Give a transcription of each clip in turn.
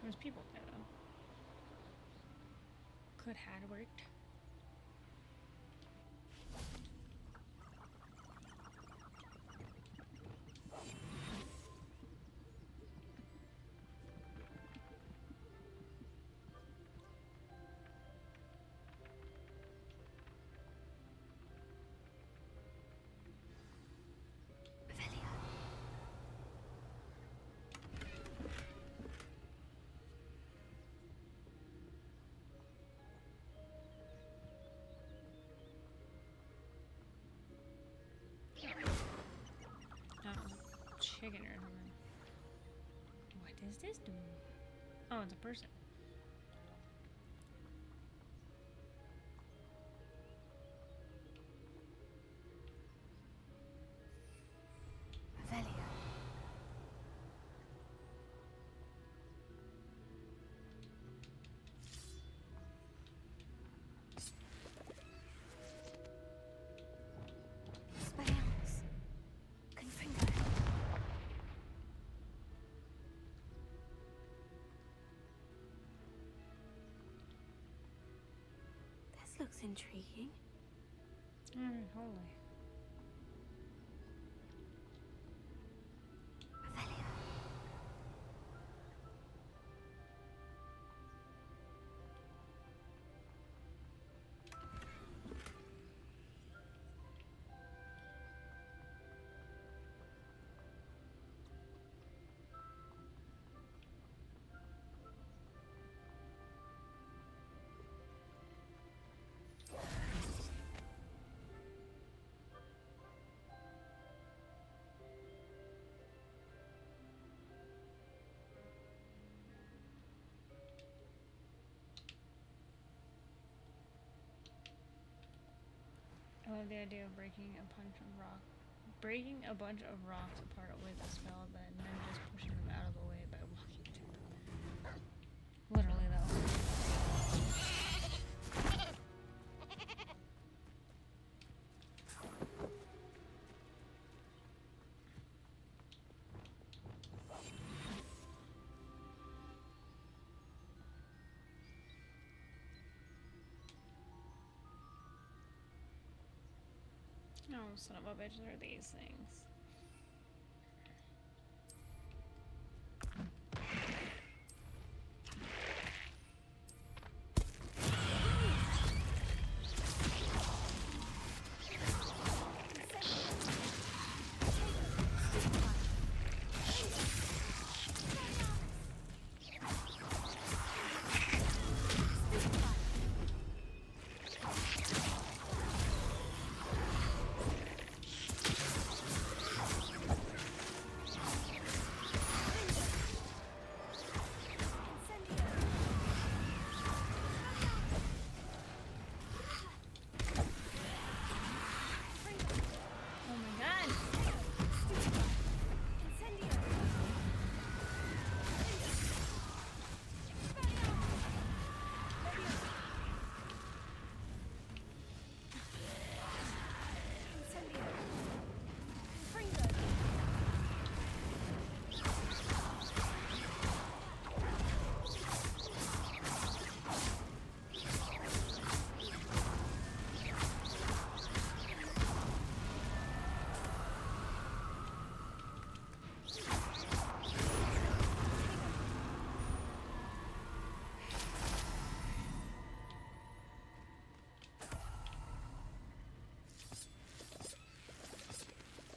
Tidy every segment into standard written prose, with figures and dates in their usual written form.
There's people there though. Could had worked. Chicken or something. What does this do? Oh, it's a person. Looks intriguing. Holy. I love the idea of breaking a bunch of rocks apart with a spell, then just pushing them out of the way by walking to them. Literally, though. Oh, son of a bitch, there are these things.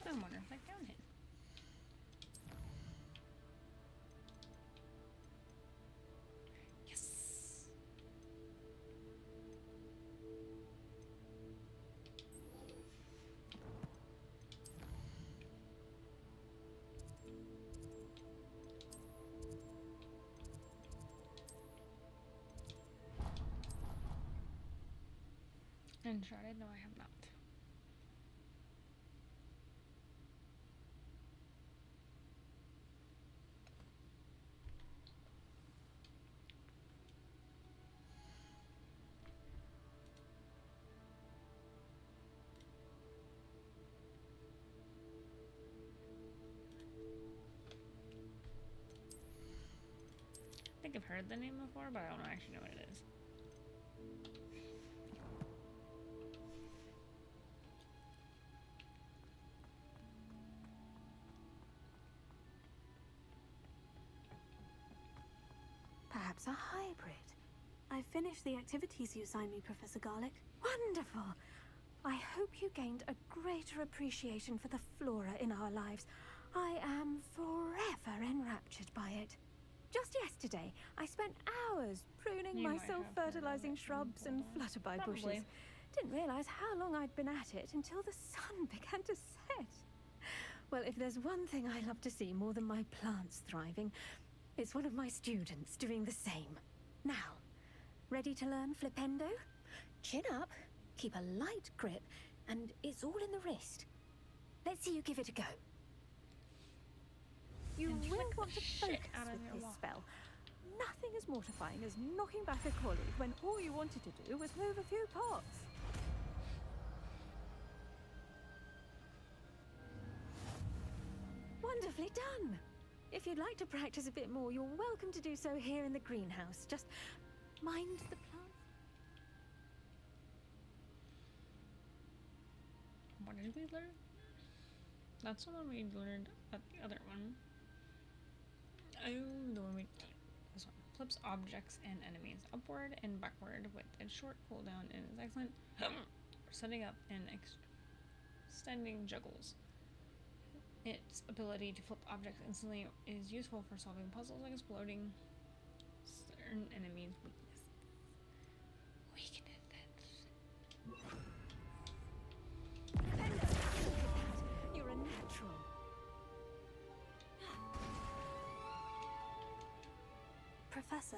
I wonder if I found him. Yes. Uncharted? No, I have not. I think I've heard the name before, but I don't actually know what it is. Perhaps a hybrid. I finished the activities you signed me, Professor Garlick. Wonderful! I hope you gained a greater appreciation for the flora in our lives. I am forever enraptured by it. Just yesterday, I spent hours pruning You my might have heard of self-fertilizing it shrubs and before. flutterby Probably. bushes. Didn't realize how long I'd been at it until the sun began to set. Well, if there's one thing I love to see more than my plants thriving, it's one of my students doing the same. Now, ready to learn flipendo? Chin up, keep a light grip, and it's all in the wrist. Let's see you give it a go. You And will flick want the to shit focus out of with your this wall. spell. Nothing as mortifying as knocking back a colleague when all you wanted to do was move a few pots. Wonderfully done! If you'd like to practice a bit more, you're welcome to do so here in the greenhouse. Just mind the plants. What did we learn? That's the one we learned at the other one. Oh, the one we... This one. Flips objects and enemies upward and backward with a short cooldown and is excellent for setting up and extending juggles. Its ability to flip objects instantly is useful for solving puzzles and exploding certain enemies' weaknesses. You're a natural. Professor,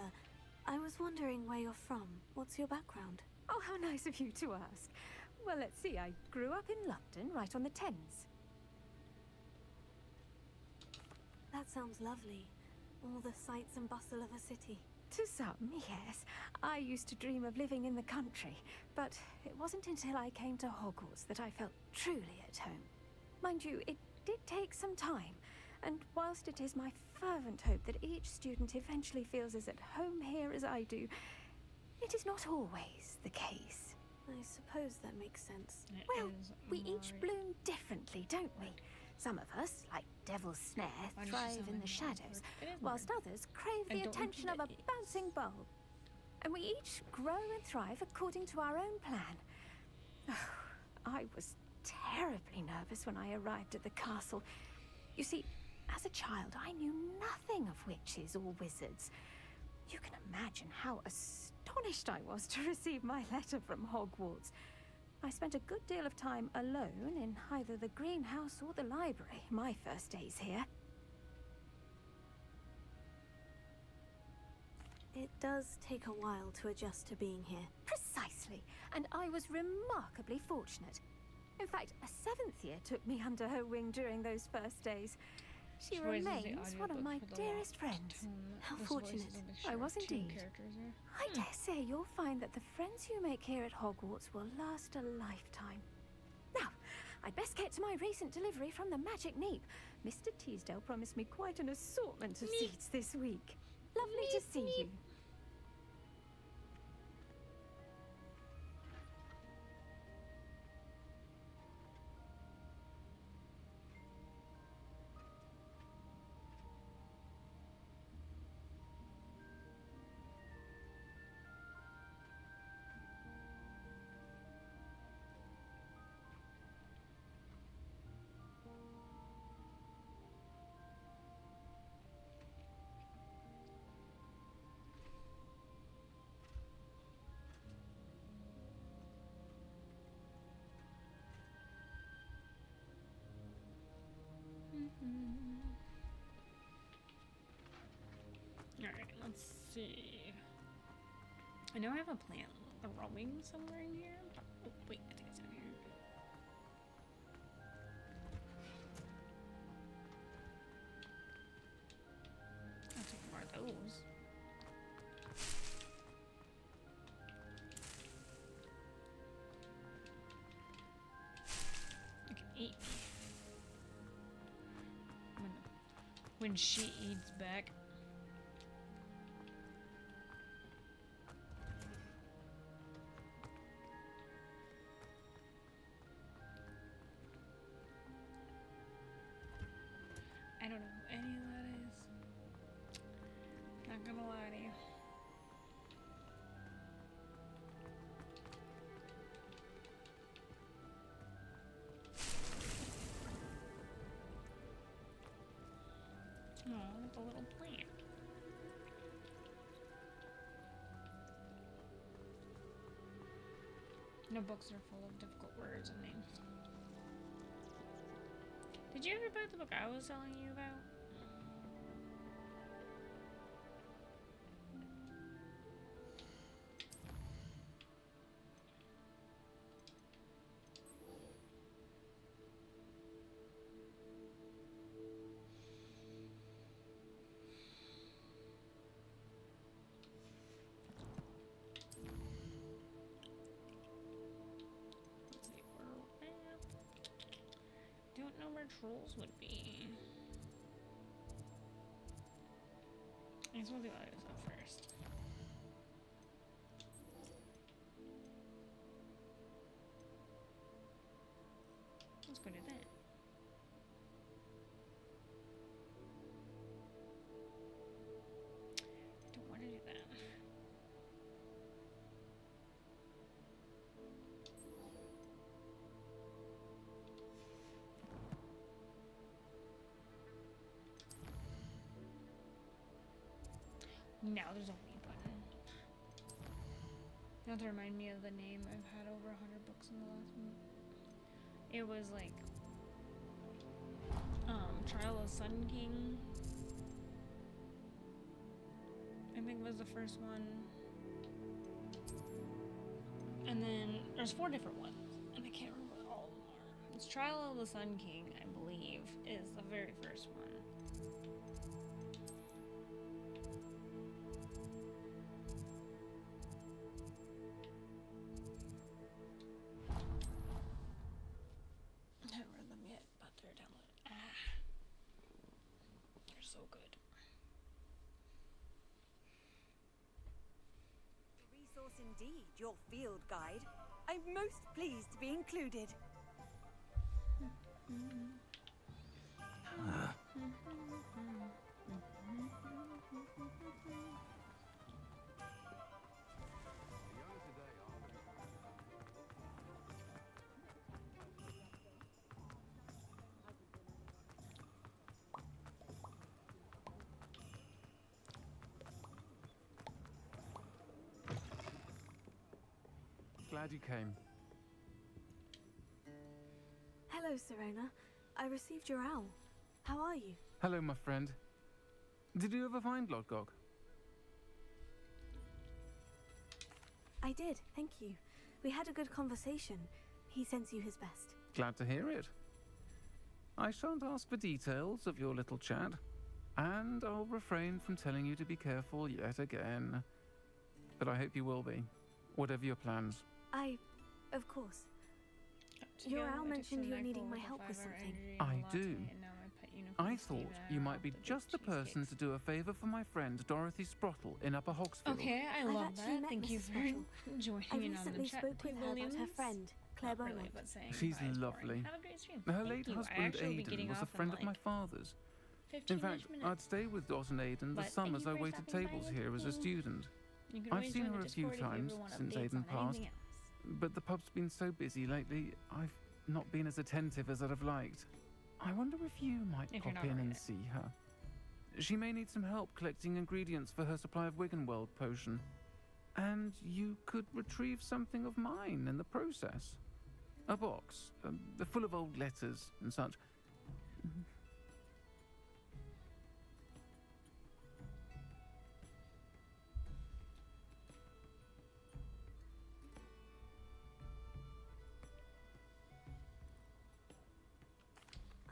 I was wondering where you're from. What's your background? Oh, how nice of you to ask. Well, let's see. I grew up in London, right on the Thames. That sounds lovely. All the sights and bustle of a city. To some, yes. I used to dream of living in the country, but it wasn't until I came to Hogwarts that I felt truly at home. Mind you, it did take some time, and whilst it is my fervent hope that each student eventually feels as at home here as I do, it is not always the case. I suppose that makes sense. Well, we each bloom differently, don't we? Some of us, like Devil's Snare, Why does she thrive sound in like the shadows, It is whilst weird. others crave I the don't attention of repeat a it. bouncing bulb. And we each grow and thrive according to our own plan. I was terribly nervous when I arrived at the castle. You see, as a child, I knew nothing of witches or wizards. You can imagine how astonished I was to receive my letter from Hogwarts. I spent a good deal of time alone in either the greenhouse or the library my first days here. It does take a while to adjust to being here. Precisely, and I was remarkably fortunate. In fact, a seventh year took me under her wing during those first days. She Voices the remains one of audiobook my for the dearest locked friends. tone. How This fortunate. voice is a mixture I of was two indeed. characters here. I dare say you'll find that the friends you make here at Hogwarts will last a lifetime. Now, I'd best get to my recent delivery from the Magic Neep. Mr. Teasdale promised me quite an assortment of seeds this week. Lovely to see you. Alright, let's see. I know I have a plant growing somewhere in here. Oh, wait, I think it's down here. I'll take more of those. You can eat me. When she eats back. Not gonna lie to you. Oh, with a little plant. No books are full of difficult words and names. Did you ever buy the book I was telling you about? Don't know where trolls would be. I guess we'll do other stuff first. Let's go do that. I don't want to do that. Now there's a wee button. You have to remind me of the name. I've had over 100 books in the last month. It was like Trial of Sun King, I think was the first one. And then there's 4 different ones, and I can't remember what all of them are. It's Trial of the Sun King, I believe, is the very first one. I haven't read them yet, but they're downloaded. They're so good. Resource indeed, your field guide. I'm most pleased to be included. Glad you came. Hello, Serena. I received your owl. How are you? Hello, my friend. Did you ever find Lodgok? I did, thank you. We had a good conversation. He sends you his best. Glad to hear it. I shan't ask for details of your little chat, and I'll refrain from telling you to be careful yet again. But I hope you will be, whatever your plans. Of course. Your owl mentioned you were needing my help with something. I do. I thought you might be just the person to do a favor for my friend Dorothy Sprottle in Upper Hogsfield. Okay, I I've love actually that. met Thank you Mrs. for Sprottle. joining I in on the recently chat. spoke with her about her friend, Claire Not really, Beaumont. but saying She's goodbye is lovely. boring. Have a great stream. Her Thank late you. I husband actually will be getting Aidan was a off friend in, of my father's. 15 In fact, minutes. I'd stay with Dot and Aidan the But thank summers you I for waited stopping by tables and here as a everything. student. You can I've always seen join her the a few Discord if you ever times want since updates Aidan on passed. anything else. But the pub's been so busy lately, I've not been as attentive as I'd have liked. I wonder if you might If you're pop not in read and it. see her. She may need some help collecting ingredients for her supply of Wiggenweld potion. And you could retrieve something of mine in the process. A box, full of old letters and such.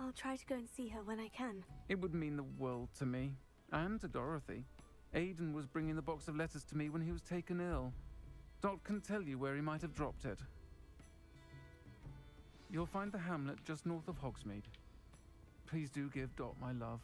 I'll try to go and see her when I can. It would mean the world to me, and to Dorothy. Aidan was bringing the box of letters to me when he was taken ill. Dot can tell you where he might have dropped it. You'll find the hamlet just north of Hogsmeade. Please do give Dot my love.